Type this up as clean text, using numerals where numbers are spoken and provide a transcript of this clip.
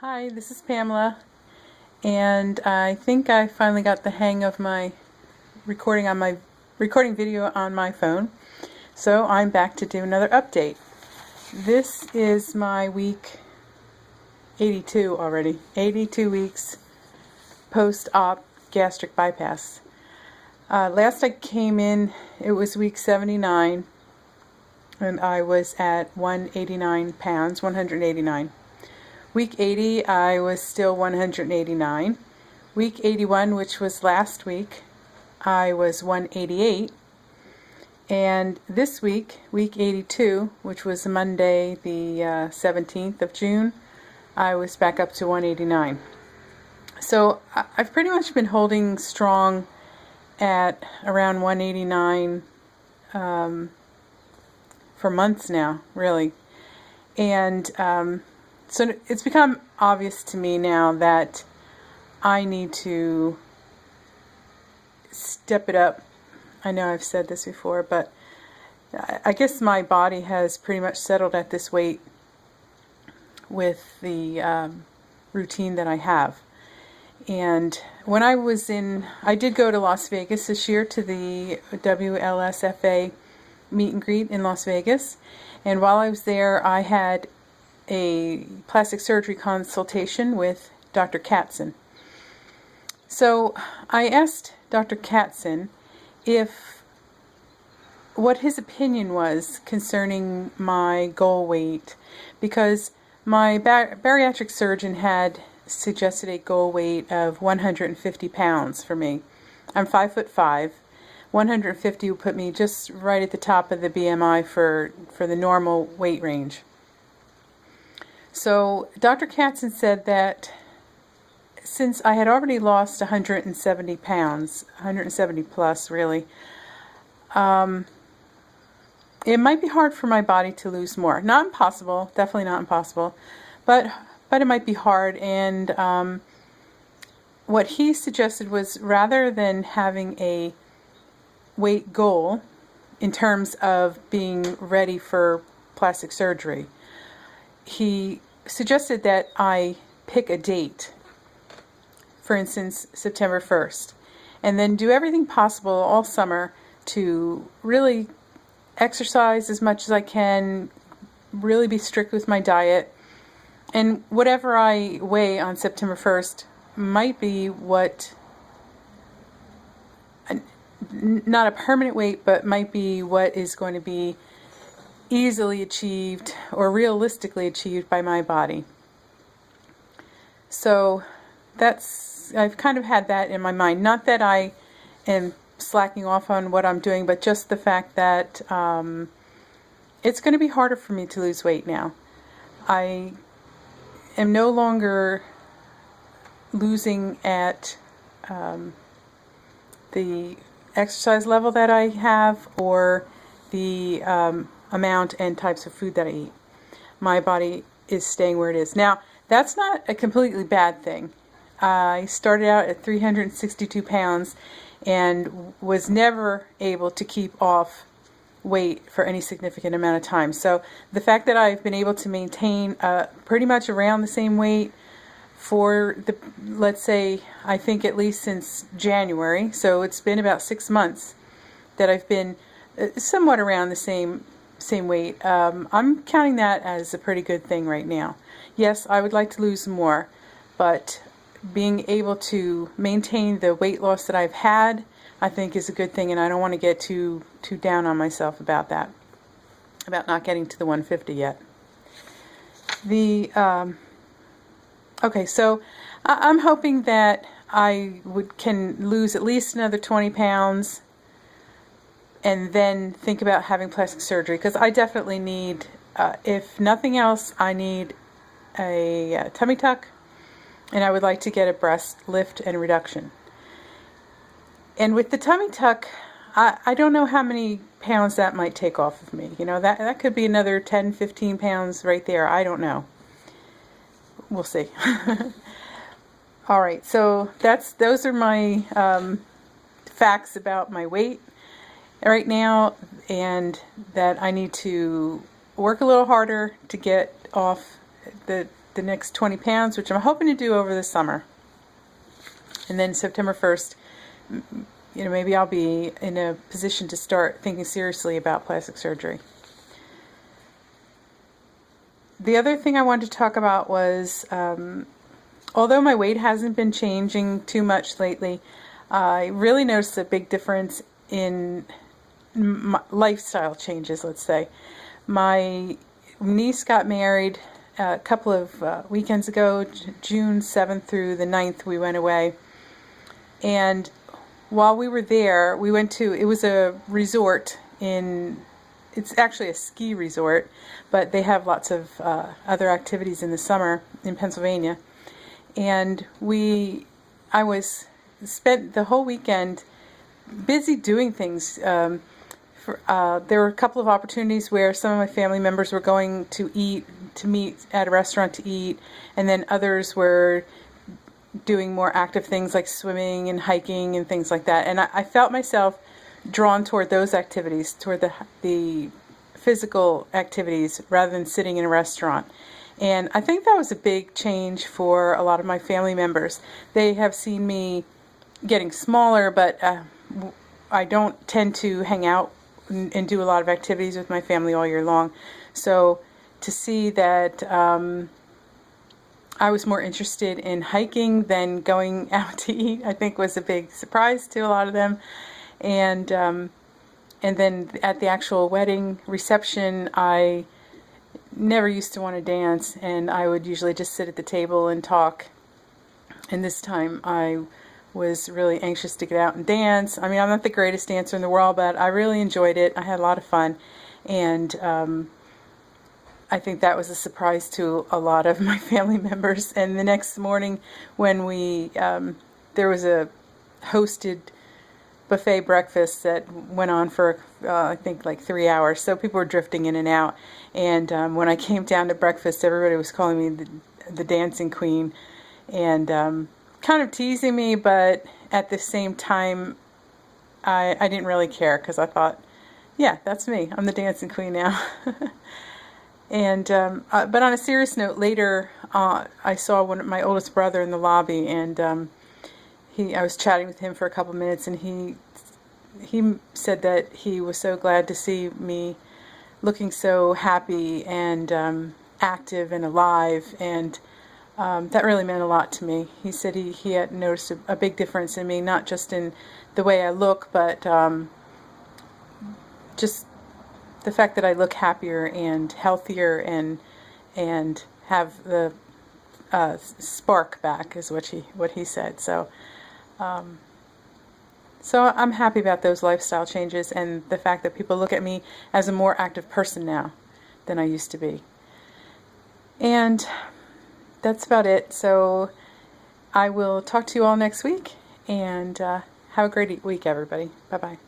Hi, this is Pamela, and I think I finally got the hang of my recording video on my phone. So I'm back to do another update. This is my week 82 already. 82 weeks post-op gastric bypass. Last I came in, it was week 79, and I was at 189 pounds, 189. Week 80, I was still 189. Week 81, which was last week, I was 188. And this week, week 82, which was Monday the 17th of June, I was back up to 189. So I've pretty much been holding strong at around 189 for months now, really. And so it's become obvious to me now that I need to step it up. I know I've said this before, but I guess my body has pretty much settled at this weight with the routine that I have. And when I did go to Las Vegas this year to the WLSFA meet and greet in Las Vegas. And while I was there, I had a plastic surgery consultation with Dr. Katzen. So I asked Dr. Katzen what his opinion was concerning my goal weight, because my bariatric surgeon had suggested a goal weight of 150 pounds for me. I'm 5'5". 150 would put me just right at the top of the BMI for the normal weight range. So Dr. Katzen said that since I had already lost 170 pounds, 170 plus really, it might be hard for my body to lose more. Not impossible, definitely not impossible, but it might be hard. And what he suggested was, rather than having a weight goal in terms of being ready for plastic surgery, he suggested that I pick a date, for instance September 1st, and then do everything possible all summer to really exercise as much as I can, really be strict with my diet, and whatever I weigh on September 1st might be not a permanent weight, but might be what is going to be easily achieved or realistically achieved by my body. So I've kind of had that in my mind. Not that I am slacking off on what I'm doing, but just the fact that it's going to be harder for me to lose weight now. I am no longer losing at the exercise level that I have, or the amount and types of food that I eat. My body is staying where it is. Now, that's not a completely bad thing. I started out at 362 pounds and was never able to keep off weight for any significant amount of time. So the fact that I've been able to maintain pretty much around the same weight for let's say, I think at least since January, so it's been about 6 months that I've been somewhat around the same weight. I'm counting that as a pretty good thing right now. Yes, I would like to lose more, but being able to maintain the weight loss that I've had, I think is a good thing, and I don't want to get too down on myself about that, about not getting to the 150 yet. Okay, so I'm hoping that I can lose at least another 20 pounds and then think about having plastic surgery, because I definitely need, if nothing else, I need a tummy tuck, and I would like to get a breast lift and reduction. And with the tummy tuck, I don't know how many pounds that might take off of me. You know, that could be another 10, 15 pounds right there. I don't know. We'll see. All right, so those are my facts about my weight right now, and that I need to work a little harder to get off the the next 20 pounds, which I'm hoping to do over the summer. And then September 1st, maybe I'll be in a position to start thinking seriously about plastic surgery. The other thing I wanted to talk about was, although my weight hasn't been changing too much lately, I really noticed a big difference in lifestyle changes, let's say. My niece got married a couple of weekends ago, June 7th through the 9th we went away. And while we were there, we went to, it was a resort it's actually a ski resort, but they have lots of other activities in the summer in Pennsylvania. And I spent the whole weekend busy doing things. There were a couple of opportunities where some of my family members were going to meet at a restaurant to eat, and then others were doing more active things like swimming and hiking and things like that. And I felt myself drawn toward those activities, toward the physical activities, rather than sitting in a restaurant. And I think that was a big change for a lot of my family members. They have seen me getting smaller, but I don't tend to hang out and do a lot of activities with my family all year long. So to see that I was more interested in hiking than going out to eat, I think was a big surprise to a lot of them. And then at the actual wedding reception, I never used to want to dance, and I would usually just sit at the table and talk. And this time I was really anxious to get out and dance. I mean, I'm not the greatest dancer in the world, but I really enjoyed it. I had a lot of fun. And I think that was a surprise to a lot of my family members. And the next morning when there was a hosted buffet breakfast that went on for I think like 3 hours, so people were drifting in and out. And when I came down to breakfast, everybody was calling me the dancing queen, and kind of teasing me, but at the same time I didn't really care, because I thought, yeah, that's me, I'm the dancing queen now. And but on a serious note, later I saw my oldest brother in the lobby, and I was chatting with him for a couple minutes, and he said that he was so glad to see me looking so happy and active and alive, and that really meant a lot to me. He said he had noticed a big difference in me, not just in the way I look, but just the fact that I look happier and healthier and have the spark back, is what he said. So I'm happy about those lifestyle changes, and the fact that people look at me as a more active person now than I used to be. And that's about it. So I will talk to you all next week, and have a great week, everybody. Bye-bye.